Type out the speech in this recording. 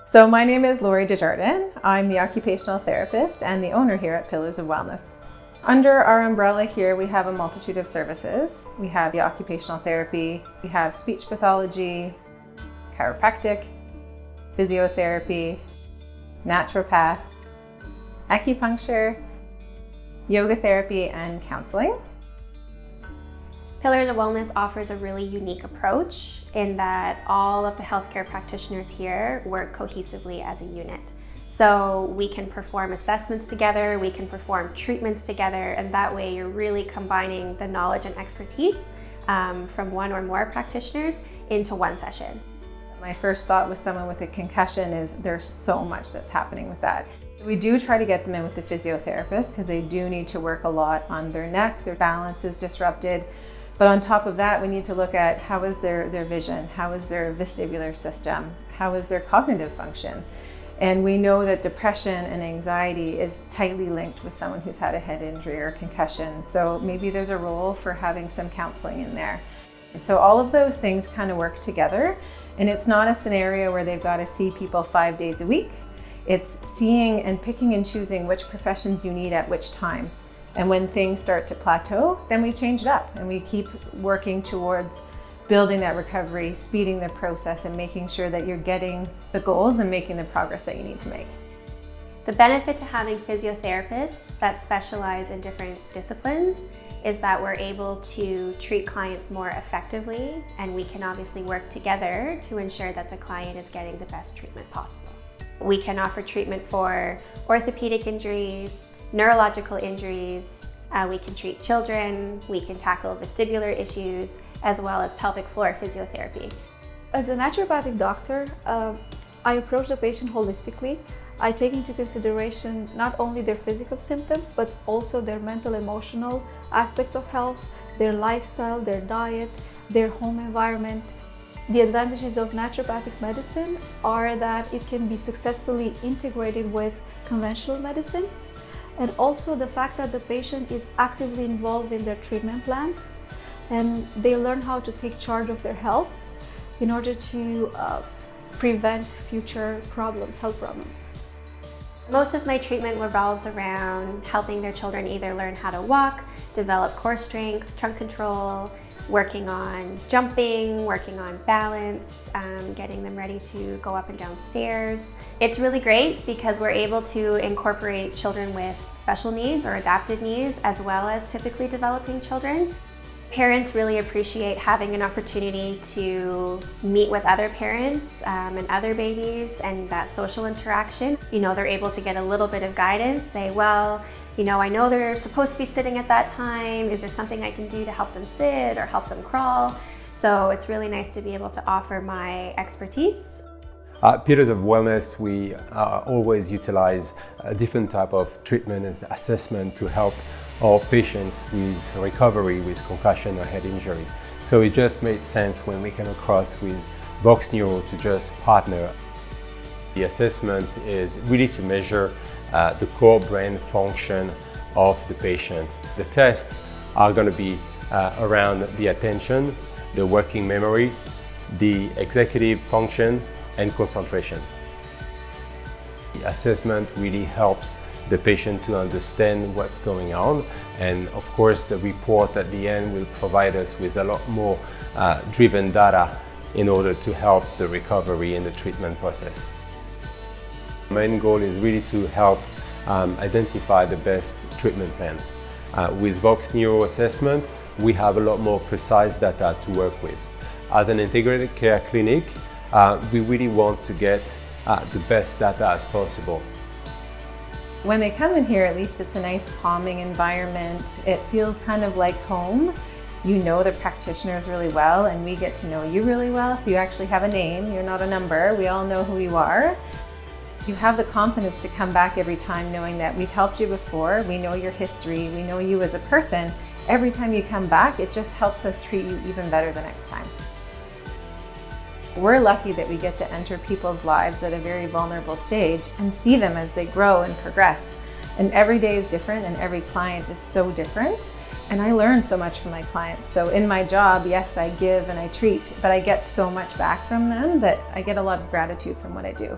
So my name is Laurie Desjardins. I'm the occupational therapist and the owner here at Pillars of Wellness. Under our umbrella here, we have a multitude of services. We have the occupational therapy, we have speech pathology, chiropractic, physiotherapy, naturopath, acupuncture, yoga therapy, and counseling. Pillars of Wellness offers a really unique approach in that all of the healthcare practitioners here work cohesively as a unit. So we can perform assessments together, we can perform treatments together, and that way you're really combining the knowledge and expertise from one or more practitioners into one session. My first thought with someone with a concussion is there's so much that's happening with that. We do try to get them in with the physiotherapist because they do need to work a lot on their neck, their balance is disrupted. But on top of that, we need to look at how is their vision, how is their vestibular system, how is their cognitive function. And we know that depression and anxiety is tightly linked with someone who's had a head injury or concussion. So maybe there's a role for having some counseling in there. And so all of those things kind of work together. And it's not a scenario where they've got to see people 5 days a week. It's seeing and picking and choosing which professions you need at which time. And when things start to plateau, then we change it up and we keep working towards building that recovery, speeding the process, and making sure that you're getting the goals and making the progress that you need to make. The benefit to having physiotherapists that specialize in different disciplines is that we're able to treat clients more effectively, and we can obviously work together to ensure that the client is getting the best treatment possible. We can offer treatment for orthopedic injuries, neurological injuries, we can treat children, we can tackle vestibular issues, as well as pelvic floor physiotherapy. As a naturopathic doctor, I approach the patient holistically. I take into consideration not only their physical symptoms, but also their mental, emotional aspects of health, their lifestyle, their diet, their home environment. The advantages of naturopathic medicine are that it can be successfully integrated with conventional medicine, and also the fact that the patient is actively involved in their treatment plans and they learn how to take charge of their health in order to prevent future problems, health problems. Most of my treatment revolves around helping their children either learn how to walk, develop core strength, trunk control, working on jumping, working on balance, getting them ready to go up and down stairs. It's really great because we're able to incorporate children with special needs or adapted needs, as well as typically developing children. Parents really appreciate having an opportunity to meet with other parents and other babies, and that social interaction. You know, they're able to get a little bit of guidance, say, well, you know, I know they're supposed to be sitting at that time. Is there something I can do to help them sit or help them crawl? So it's really nice to be able to offer my expertise. At Pillars of Wellness, we always utilize a different type of treatment and assessment to help our patients with recovery with concussion or head injury. So it just made sense when we came across with Vox Neuro to just partner. The assessment is really to measure the core brain function of the patient. The tests are going to be around the attention, the working memory, the executive function, and concentration. The assessment really helps the patient to understand what's going on, and of course the report at the end will provide us with a lot more driven data in order to help the recovery and the treatment process. The main goal is really to help identify the best treatment plan. With Vox Neuro assessment, we have a lot more precise data to work with. As an integrated care clinic, we really want to get the best data as possible. When they come in here, at least it's a nice calming environment. It feels kind of like home. You know the practitioners really well, and we get to know you really well, so you actually have a name. You're not a number. We all know who you are. You have the confidence to come back every time knowing that we've helped you before, we know your history, we know you as a person. Every time you come back, it just helps us treat you even better the next time. We're lucky that we get to enter people's lives at a very vulnerable stage and see them as they grow and progress. And every day is different and every client is so different. And I learn so much from my clients. So in my job, yes, I give and I treat, but I get so much back from them that I get a lot of gratitude from what I do.